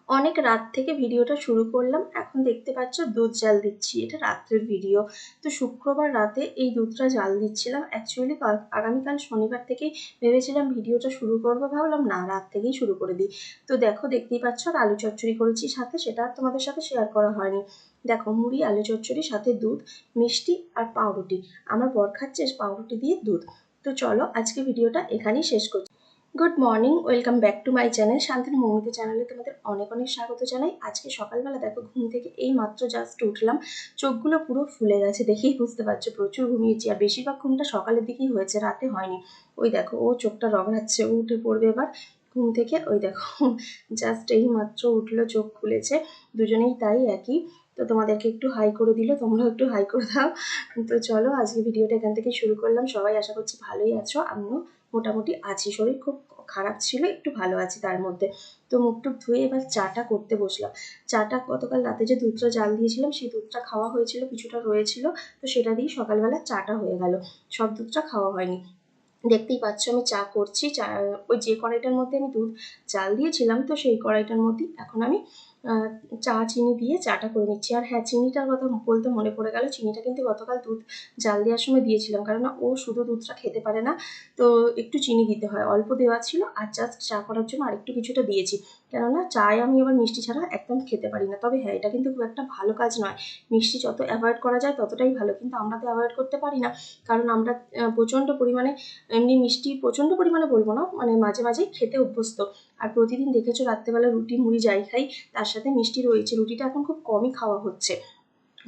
অনেক রাত থেকে ভিডিওটা শুরু করলাম। এখন দেখতে পাচ্ছ দুধ জাল দিচ্ছি। এটা রাত্রের ভিডিও। তো শুক্রবার রাতে এই দুধটা জাল দিচ্ছিলাম। অ্যাকচুয়ালি আগামীকাল শনিবার থেকেই ভেবেছিলাম ভিডিওটা শুরু করব। ভাবলাম না, রাত থেকেই শুরু করে দিই। তো দেখতেই পাচ্ছ আর আলু চচ্চড়ি করেছি সাথে, সেটা আর তোমাদের সাথে শেয়ার করা হয়নি। দেখো, মুড়ি, আলু চচ্চড়ি, সাথে দুধ, মিষ্টি আর পাউরুটি। আমার বর খাচ্ছে পাউরুটি দিয়ে দুধ। তো চলো আজকে ভিডিওটা এখানেই শেষ করছি। Good morning, welcome back to my channel Shantanu Moumita চ্যানেলে তোমাদের অনেক অনেক স্বাগত জানাই। আজকে সকালবেলা দেখো, ঘুম থেকে এই মাত্র জাস্ট উঠলাম। চোখগুলো পুরো ফুলে গেছে, দেখেই বুঝতে পারছো প্রচুর ঘুমিয়েছি। আর বেশিরভাগ ঘুমটা সকালের দিকেই হয়েছে, রাতে হয়নি। ওই দেখো, ও চোখটা রগড়াচ্ছে, ও উঠে পড়বে এবার ঘুম থেকে। ওই দেখো, জাস্ট এই মাত্র উঠলো, চোখ খুলেছে। দুজনেই তাই একই। তো তোমাদেরকে একটু হাই করে দিল, তোমরাও একটু হাই করে দাও। তো চলো আজকে ভিডিওটা এখান থেকে শুরু করলাম। সবাই আশা করছি ভালোই আছো, আমিও মোটামুটি আছি। শরীর খুব খারাপ ছিল, একটু ভালো আছি তার মধ্যে। তো মুখ টুক ধুয়ে এবার চাটা করতে বসলাম। চাটা গতকাল রাতে যে দুধটা জাল দিয়েছিলাম, সেই দুধটা খাওয়া হয়েছিল, কিছুটা রয়েছিল। তো সেটা দিয়ে সকালবেলা চাটা হয়ে গেল, সব দুধটা খাওয়া হয়নি। দেখতেই পাচ্ছ আমি চা করছি। চা ওই যে কড়াইটার মধ্যে আমি দুধ জাল দিয়েছিলাম, তো সেই কড়াইটার মধ্যেই এখন আমি চা চিনি দিয়ে চাটা করে নিচ্ছি। আর হ্যাঁ, চিনিটার কথা বলতে মনে পড়ে গেল, চিনিটা কিন্তু গতকাল দুধ জাল দেওয়ার সময় দিয়েছিলাম, কারণ ও শুধু দুধটা খেতে পারে না। তো একটু চিনি দিতে হয়, অল্প দেওয়া ছিল। আর জাস্ট চা করার জন্য আরেকটু কিছুটা দিয়েছি, কেননা চায় আমি আবার মিষ্টি ছাড়া একদম খেতে পারি না। তবে হ্যাঁ, এটা কিন্তু খুব একটা ভালো কাজ নয়। মিষ্টি যত অ্যাভয়েড করা যায় ততটাই ভালো, কিন্তু আমরা তো অ্যাভয়েড করতে পারি না। কারণ আমরা প্রচণ্ড পরিমাণে, এমনি মিষ্টি প্রচণ্ড পরিমাণে বলবো না, মানে মাঝে মাঝেই খেতে অভ্যস্ত। আর প্রতিদিন দেখেছো রাত্রেবেলা রুটি মুড়ি যাই খাই, তার সাথে মিষ্টি রয়েছে। রুটিটা এখন খুব কমই খাওয়া হচ্ছে।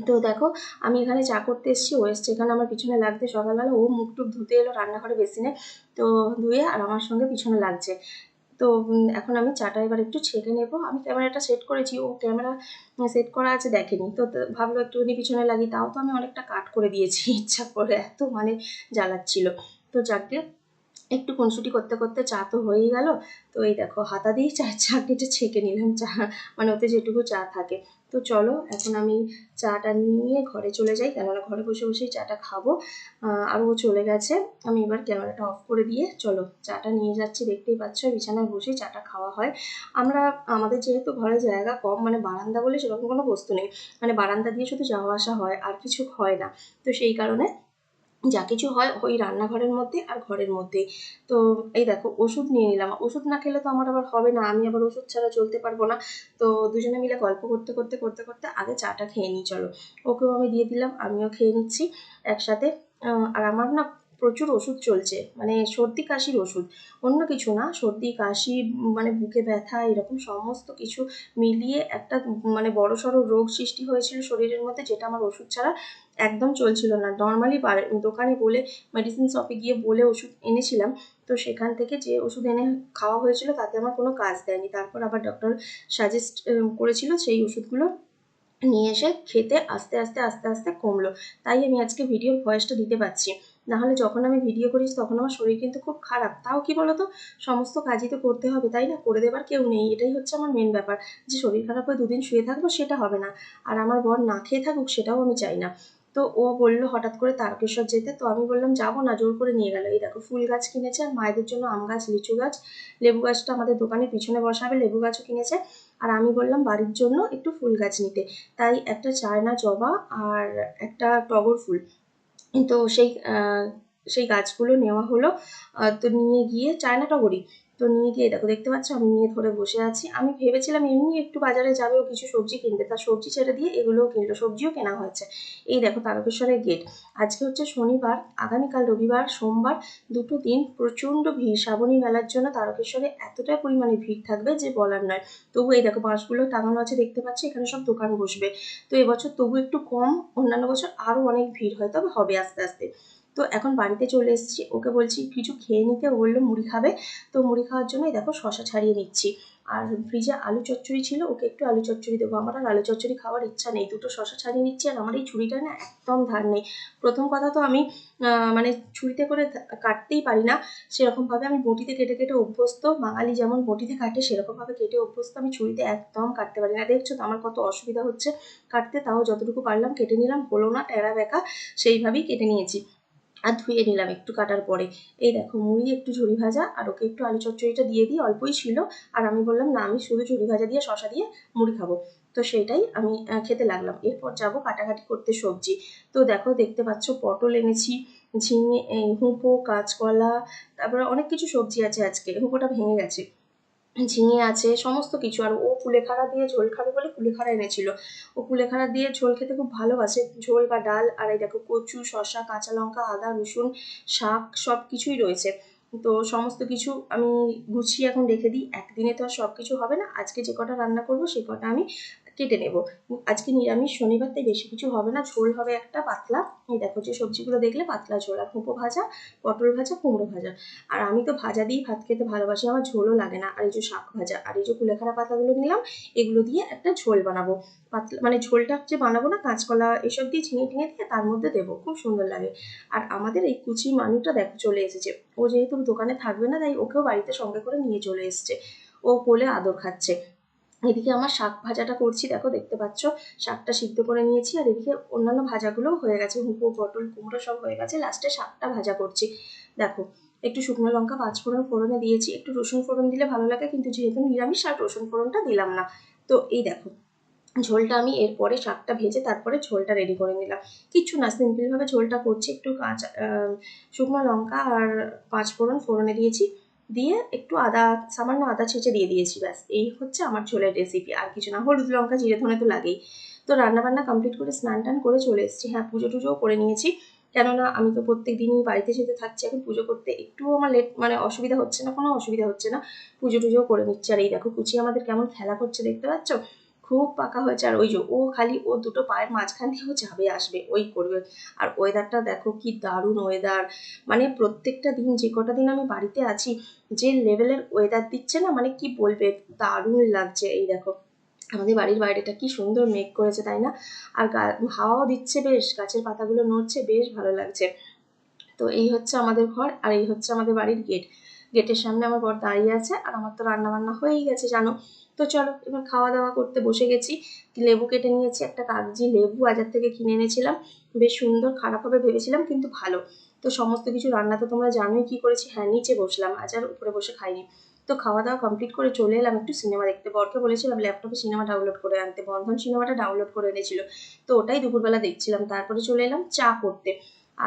তো দেখো, আমি এখানে চা করতে এসেছি, ও এসছে এখানে আমার পিছনে লাগতে। সকালবেলা ও মুখ টুক ধুতে এলো রান্নাঘরে বেসিনে, তো ধুয়ে আর আমার সঙ্গে পিছনে লাগছে। তো এখন আমি চাটা এবার একটু ছেঁকে নেব। আমি ক্যামেরাটা সেট করেছি, ও ক্যামেরা সেট করা আছে দেখেনি, তো ভাবলো একটুখানি পিছনে লাগি। তাও তো আমি অনেকটা কাট করে দিয়েছি ইচ্ছা করে, এত মানে জ্বালাচ্ছিল। তো যাকে একটু খুনসুটি করতে করতে চা তো হয়েই গেল। তো এই দেখো, হাতা দিয়ে চাটনিটা ছেঁকে নিলাম, চা মানে ওতে যেটুকু চা থাকে। তো চলো এখন আমি চাটা নিয়ে ঘরে চলে যাই, কেননা ঘরে বসে বসেই চাটা খাবো। আর ও চলে গেছে। আমি এবার ক্যামেরাটা অফ করে দিয়ে চলো চাটা নিয়ে যাচ্ছি। দেখতেই পাচ্ছ বিছানায় বসেই চাটা খাওয়া হয়। আমাদের যেহেতু ঘরে জায়গা কম, মানে বারান্দা বলে সেরকম কোনো বস্তু নেই, মানে বারান্দা দিয়ে শুধু যাওয়া আসা হয়, আর কিছু হয় না। তো সেই কারণে যা কিছু হয় ওই রান্নাঘরের মধ্যে আর ঘরের মধ্যেই। তো এই দেখো, ওষুধ নিয়ে নিলাম। ওষুধ না খেলে তো আমার আবার হবে না, আমি আবার ওষুধ ছাড়া চলতে পারবো না। তো দুজনে মিলে গল্প করতে করতে করতে করতে আগে চাটা খেয়ে নিই চলো। ওকেও আমি দিয়ে দিলাম, আমিও খেয়ে নিচ্ছি একসাথে। আর আমার না প্রচুর ওষুধ চলছে, মানে সর্দি কাশির ওষুধ, অন্য কিছু না। সর্দি কাশি, মানে বুকে ব্যথা, এরকম সমস্ত কিছু মিলিয়ে একটা মানে বড়সড় রোগ সৃষ্টি হয়েছিল শরীরের মধ্যে, যেটা আমার ওষুধ ছাড়া একদম চলছিল না। নর্মালি দোকানে বলে, মেডিসিন শপে গিয়ে বলে ওষুধ এনেছিলাম। তো সেখান থেকে যে ওষুধ এনে খাওয়া হয়েছিল তাতে আমার কোনো কাজ দেয়নি। তারপর আবার ডক্টর সাজেস্ট করেছিল সেই ওষুধগুলো নিয়ে এসে খেতে, আস্তে আস্তে আস্তে আস্তে কমলো। তাই আমি আজকে ভিডিওর ভয়েসটা দিতে পারছি। নাহলে যখন আমি ভিডিও করি তখন আমার শরীর কিন্তু খুব খারাপ। তাও কি বলতো, সমস্ত কাজই তো করতে হবে, তাই না? করে দেবার কেউ নেই, এটাই হচ্ছে আমার মেন ব্যাপার। যে শরীর খারাপ হয়ে দুদিন শুয়ে থাকবো সেটা হবে না, আর আমার বর না খেয়ে থাকুক সেটাও আমি চাই না। তো ও বললো হঠাৎ করে তারকেশ্বর যেতে, তো আমি বললাম যাবো না, জোর করে নিয়ে গেল। এই দেখো, ফুল গাছ কিনেছে, আর মায়েদের জন্য আম গাছ, লিচু গাছ, লেবু গাছটা আমাদের দোকানের পিছনে বসাবে, লেবু গাছও কিনেছে। আর আমি বললাম বাড়ির জন্য একটু ফুল গাছ নিতে, তাই একটা চায়না জবা আর একটা টগর ফুল। তো সেই গাছগুলো নেওয়া হলো। তো নিয়ে গিয়ে, চায়না টগরই, তো নিয়ে গিয়ে দেখো, দেখতে পাচ্ছ আমি নিয়ে ধরে বসে আছি। আমি ভেবেছিলাম এমনি একটু বাজারে যাবে ও, কিছু সবজি কিনবে, তার সবজি ছেড়ে দিয়ে এগুলোও কিনলো, সবজিও কেনা হয়েছে। এই দেখো তারকেশ্বরের গেট। আজকে হচ্ছে শনিবার, আগামীকাল রবিবার, সোমবার, দুটো দিন প্রচণ্ড ভিড়। শ্রাবণী মেলার জন্য তারকেশ্বরে এতটা পরিমাণে ভিড় থাকবে যে বলার নয়। তবু এই দেখো বাঁশগুলো টাঙানো আছে, দেখতে পাচ্ছি এখানে সব দোকান বসবে। তো এবছর তবু একটু কম, অন্যান্য বছর আরও অনেক ভিড় হয়, তবে হবে আস্তে আস্তে। তো এখন বাড়িতে চলে এসেছি, ওকে বলছি কিছু খেয়ে নিতে, ও বললো মুড়ি খাবে। তো মুড়ি খাওয়ার জন্য দেখো শশা ছাড়িয়ে নিচ্ছি। আর ফ্রিজে আলু চচ্চড়ি ছিল, ওকে একটু আলু চচ্চড়ি দেবো। আমার আর আলু চচ্চড়ি খাওয়ার ইচ্ছা নেই, দুটো শশা ছাড়িয়ে নিচ্ছি। আর আমার এই ছুরিটা না একদম ধার নেই। প্রথম কথা তো আমি মানে ছুরিতে করে কাটতেই পারি না সেরকমভাবে। আমি বটিতে কেটে কেটে অভ্যস্ত, বাঙালি যেমন বটিতে কাটে সেরকমভাবে কেটে অভ্যস্ত। আমি ছুরিতে একদম কাটতে পারি না। দেখছো তো আমার কত অসুবিধা হচ্ছে কাটতে। তাও যতটুকু পারলাম কেটে নিলাম, হলো না, টেরা বেঁকা সেইভাবেই কেটে নিয়েছি। আর ধুয়ে নিলাম একটু কাটার পরে। এই দেখো মুড়ি একটু ঝুড়ি ভাজা, আর ওকে একটু আলু চচ্চড়িটা দিয়ে দিই, অল্পই ছিল। আর আমি বললাম না, আমি শুধু ঝুড়ি ভাজা দিয়ে শশা দিয়ে মুড়ি খাবো। তো সেটাই আমি খেতে লাগলাম। এরপর যাবো কাটাকাটি করতে সবজি। তো দেখো দেখতে পাচ্ছ পটল এনেছি, ঝিঙে, হুঁপো, কাঁচকলা, তারপরে অনেক কিছু সবজি আছে আজকে। হুঁপোটা ভেঙে গেছে, ঝিঙে আছে, সমস্ত কিছু। আর ও কুলেখাড়া দিয়ে ঝোল খাবে বলে কুলেখাড়া এনেছিল। ও কুলেখাড়া দিয়ে ঝোল খেতে খুব ভালোবাসে, ঝোল বা ডাল। আর এই দেখো কচু, শসা, কাঁচা লঙ্কা, আদা, রসুন, শাক সব কিছুই রয়েছে। তো সমস্ত কিছু আমি গুছিয়ে এখন রেখে দিই। একদিনে তো আর সব কিছু হবে না, আজকে যে কটা রান্না করবো সে কটা আমি কেটে নেব। আজকে নিরামিষ শনিবার, তাই বেশি কিছু হবে না, ঝোল হবে একটা পাতলা। এই দেখো যে সবজিগুলো দেখলে পাতলা ঝোল, আর হুঁপো ভাজা, পটল ভাজা, কুমড়ো ভাজা। আর আমি তো ভাজা দিয়েই ভাত খেতে ভালোবাসি, আমার ঝোলও লাগে না। আর এই যে শাক ভাজা, আর এই যে কুলেখাড়া পাতাগুলো নিলাম, এগুলো দিয়ে একটা ঝোল বানাবো। পাতলা মানে ঝোলটা যে বানাবো না, কাঁচকলা এসব দিয়ে ঝিঙে টিঙে দিয়ে তার মধ্যে দেবো, খুব সুন্দর লাগে। আর আমাদের এই কুচি মানুটা দেখো চলে এসেছে। ও যেহেতু দোকানে থাকবে না, তাই ওকেও বাড়িতে সঙ্গে করে নিয়ে চলে এসছে। ও কোলে আদর খাচ্ছে। এদিকে আমার শাক ভাজাটা করছি, দেখো দেখতে পাচ্ছ। শাকটা সিদ্ধ করে নিয়েছি, আর এদিকে অন্যান্য ভাজাগুলোও হয়ে গেছে, হুঁপো, পটল, কুমড়ো সব হয়ে গেছে। লাস্টে শাকটা ভাজা করছি। দেখো একটু শুকনো লঙ্কা, পাঁচফোড়ন ফোড়নে দিয়েছি, একটু রসুন ফোড়ন দিলে ভালো লাগে, কিন্তু যেহেতু নিরামিষ আর রসুন ফোড়নটা দিলাম না। তো এই দেখো ঝোলটা আমি এরপরে শাকটা ভেজে তারপরে ঝোলটা রেডি করে নিলাম। কিচ্ছু না, সিম্পলভাবে ঝোলটা করছি। একটু কাঁচা শুকনো লঙ্কা আর পাঁচফোড়ন ফোড়নে দিয়েছি, দিয়ে একটু আদা, সামান্য আদা ছেঁচে দিয়ে দিয়েছি, ব্যাস এই হচ্ছে আমার ঝোলের রেসিপি। আর কিছু না, হলুদ লঙ্কা জিরে ধনে তো লাগেই। তো রান্নাবান্না কমপ্লিট করে স্নান টান করে চলে এসেছি। হ্যাঁ, পুজো টুজোও করে নিয়েছি, কেননা আমি তো প্রত্যেক দিনই বাড়িতে যেতে থাকছি। এখন পুজো করতে একটুও আমার লেট মানে অসুবিধা হচ্ছে না, কোনো অসুবিধা হচ্ছে না। পুজো টুজোও করে নিচ্ছে। আর এই দেখো কুচি আমাদের কেমন খেলা করছে দেখতে পাচ্ছ, খুব পাকা হয়েছে। আর ওই যে ও খালি ও দুটো পায়ের মাঝখান দিয়ে ও যাবে আসবে, ওই করবে। আর ওয়েদারটা দেখো কি দারুণ ওয়েদার, মানে প্রত্যেকটা দিন যে কটা দিন আমি বাড়িতে আছি, যে লেভেলের ওয়েদার দিচ্ছে না, মানে কি বলবে, দারুণ লাগছে। এই দেখো আমাদের বাড়ির বাইরেটা কি সুন্দর মেঘ করেছে, তাই না? আর হাওয়াও দিচ্ছে বেশ, গাছের পাতাগুলো নড়ছে, বেশ ভালো লাগছে। তো এই হচ্ছে আমাদের ঘর, আর এই হচ্ছে আমাদের বাড়ির গেট। গেটের সামনে আমার বর দাঁড়িয়ে আছে, আর আমার তো রান্না বান্না হয়েই গেছে জানো। তো চলো এবার খাওয়া দাওয়া করতে বসে গেছি। লেবু কেটে নিয়েছি, একটা কাগজি লেবু বাজার থেকে কিনে এনেছিলাম, বেশ সুন্দর, খারাপ হবে ভেবেছিলাম কিন্তু ভালো। তো সমস্ত কিছু রান্না তো তোমরা জানোই কি করেছি। হ্যাঁ, নিচে বসলাম, আজ আর উপরে বসে খাইনি। তো খাওয়া দাওয়া কমপ্লিট করে চলে এলাম একটু সিনেমা দেখতে। বরকে বলেছিলাম ল্যাপটপে সিনেমা ডাউনলোড করে আনতে, বন্ধন সিনেমাটা ডাউনলোড করে এনেছিল। তো ওটাই দুপুরবেলা দেখছিলাম। তারপরে চলে এলাম চা করতে।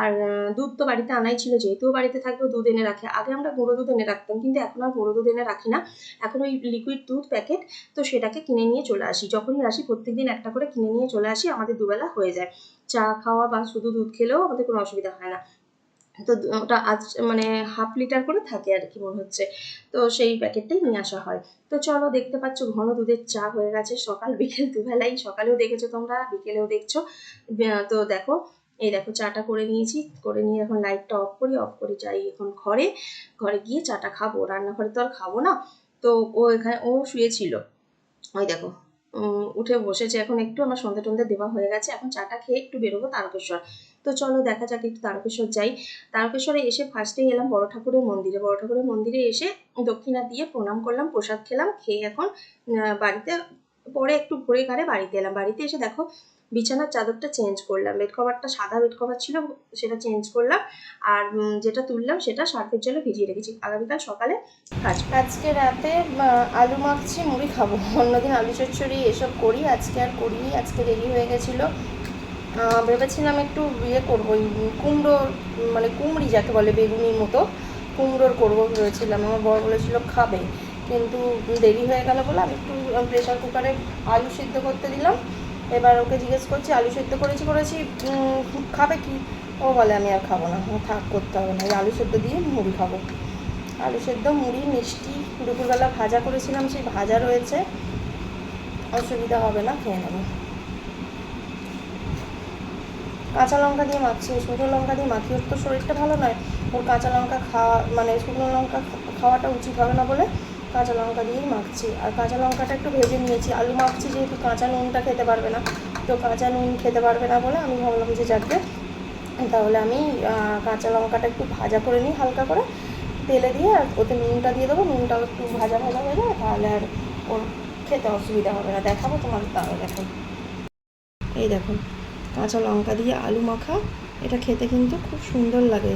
আর দুধ তো বাড়িতে আনাই ছিল, যেহেতু বাড়িতে থাকবে দুধ এনে রাখে। আগে আমরা গুঁড়ো দুধ এনে রাখতাম, কিন্তু এখন আর গুঁড়ো দুধ এনে রাখি না, এখন ওই লিকুইড দুধ প্যাকেট। তো সেটাকে কিনে নিয়ে চলে আসি, যখনই আসি প্রত্যেকদিন একটা করে কিনে নিয়ে চলে আসি, আমাদের দুবেলা হয়ে যায়। চা খাওয়া বা শুধু দুধ খেলেও আমাদের কোনো অসুবিধা হয় না। তো ওটা আজ মানে হাফ লিটার করে থাকে আর কি মনে হচ্ছে। তো সেই প্যাকেটটাই নিয়ে আসা হয়। তো চলো দেখতে পাচ্ছ ঘন দুধের চা হয়ে গেছে, সকাল বিকেল দুবেলাই, সকালেও দেখেছো তোমরা, বিকেলেও দেখছো। তো দেখো এই দেখো চাটা করে নিয়েছি, করে নিয়ে এখন লাইটটা অফ করি, অফ করে যাই এখন ঘরে। ঘরে গিয়ে চাটা খাবো, রান্নাঘরে তো আর খাবো না। তো ও এখানে ও শুয়েছিল, ওই দেখো উঠে বসেছে এখন। একটু আমার সন্ধে টন্ধে দেওয়া হয়ে গেছে, এখন চাটা খেয়ে একটু বেরোবো তারকেশ্বর। তো চলো দেখা যাক একটু তারকেশ্বর যাই। তারকেশ্বরে এসে ফার্স্টেই এলাম বড় ঠাকুরের মন্দিরে। বড় ঠাকুরের মন্দিরে এসে দক্ষিণা দিয়ে প্রণাম করলাম, প্রসাদ খেলাম, খেয়ে এখন বাড়িতে পরে একটু ঘুরে ঘাড়ে বাড়িতে এলাম। বাড়িতে এসে দেখো বিছানার চাদরটা চেঞ্জ করলাম, বেড কভারটা সাদা বেড কভার ছিল, সেটা চেঞ্জ করলাম। আর যেটা তুললাম সেটা সার্ফের জলে ভিজিয়ে রেখেছি, আগামীকাল সকালে কাজ। আজকে রাতে আলু মাখছি, মুড়ি খাবো। অন্যদিন আলু চচ্চড়ি এসব করি, আজকে আর করিনি, আজকে দেরি হয়ে গেছিলো। ভেবেছিলাম একটু ইয়ে করবো, ওই কুমড়ো মানে কুমড়ি যাকে বলে বেগুনির মতো, কুমড়োর করবো ভেবেছিলাম। আমার বর বলেছিল খাবে, কিন্তু দেরি হয়ে গেল বলে আমি একটু প্রেশার কুকারে আলু সিদ্ধ করতে দিলাম। এবার ওকে জিজ্ঞেস করছি আলু সিদ্ধ করেছি খাবে কি, ও বলে আমি আর খাবো না, থাক করতে হবে না, এই আলু সিদ্ধ দিয়ে মুড়ি খাবো। আলু সেদ্ধ, মুড়ি, মিষ্টি, দুপুরবেলা ভাজা করেছিলাম, সেই ভাজা রয়েছে, অসুবিধা হবে না, খেয়ে নেব। কাঁচা লঙ্কা দিয়ে মাখছি, শুকনো লঙ্কা দিয়ে মাখি, ওর তো শরীরটা ভালো নয়, ওর কাঁচা লঙ্কা খাওয়া মানে শুকনো লঙ্কা খাওয়াটা উচিত হবে না বলে কাঁচা লঙ্কা দিয়েই মাখছি। আর কাঁচা লঙ্কাটা একটু ভেজে নিয়েছি, আলু মাখছি যেহেতু কাঁচা নুনটা খেতে পারবে না, তো কাঁচা নুন খেতে পারবে না বলে আমি ভাবলাম যে যাকে তাহলে আমি কাঁচা লঙ্কাটা একটু ভাজা করে নিই হালকা করে তেলে দিয়ে, আর ওতে নুনটা দিয়ে দেবো, নুনটাও একটু ভাজা ভাজা হয়ে যাবে, তাহলে আর ওর খেতে অসুবিধা হবে না। দেখাবো তোমার, তাহলে দেখো এই দেখো কাঁচা লঙ্কা দিয়ে আলু মাখা। এটা খেতে কিন্তু খুব সুন্দর লাগে।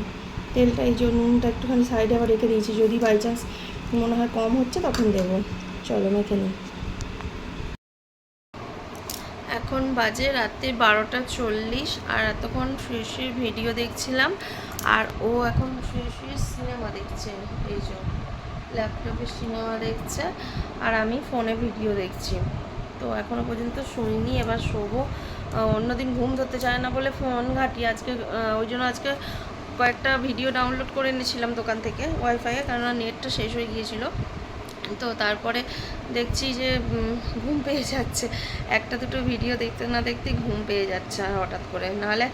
তেলটা এই জন্য নুনটা একটুখানি সাইডে আবার রেখে দিয়েছি, যদি বাই চান্স মনে হয় কম হচ্ছে তখন দেবো। চলো মেখে নিই। এখন বাজে রাত্রি 12:40 আর এতক্ষণ শুয়ে শুয়ে ভিডিও দেখছিলাম, আর ও এখন শুয়ে শুয়ে সিনেমা দেখছে। এই যে ল্যাপটপে সিনেমা দেখছে আর আমি ফোনে ভিডিও দেখছি। তো এখনও পর্যন্ত শুনিনি, এবার শোবো। অন্যদিন ঘুম ধরতে চায় না বলে ফোন ঘাঁটি, আজকে ওই জন্য আজকে কয়েকটা ভিডিও ডাউনলোড করে এনেছিলাম দোকান থেকে ওয়াইফাইয়ে, কারণ নেটটা শেষ হয়ে গিয়েছিলো। তো তারপরে দেখছি যে ঘুম পেয়ে যাচ্ছে, একটা দুটো ভিডিও দেখতে না দেখতে ঘুম পেয়ে যাচ্ছে হঠাৎ করে। নাহলে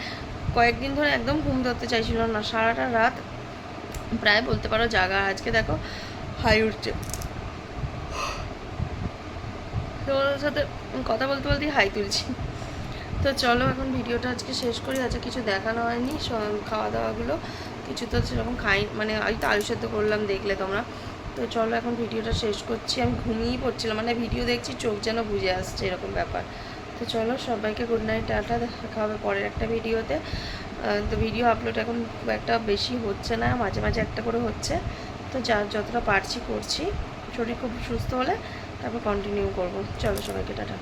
কয়েকদিন ধরে একদম ঘুম ধরতে চাইছিল না, সারাটা রাত প্রায় বলতে পারো জাগা। আজকে দেখো হাই উঠছে, তোমাদের সাথে কথা বলতে বলতেই হাই তুলছি। তো চলো এখন ভিডিওটা আজকে শেষ করি। আজকে কিছু দেখানো হয়নি, খাওয়া দাওয়াগুলো কিছু তো সেরকম খাই, মানে আমি তো আলু সেদ্ধ করলাম দেখলে তোমরা। তো চলো এখন ভিডিওটা শেষ করছি। আমি ঘুমিয়েই পড়ছিলাম, মানে ভিডিও দেখছি চোখ যেন বুজে আসছে এরকম ব্যাপার। তো চলো সবাইকে গুড নাইট, টাটা, দেখা হবে পরের একটা ভিডিওতে। তো ভিডিও আপলোড এখন খুব একটা বেশি হচ্ছে না, মাঝে মাঝে একটা করে হচ্ছে। তো যতটা পারছি করছি, শরীর খুব সুস্থ হলে তারপর কন্টিনিউ করবো। চলো সবাইকে টাটা।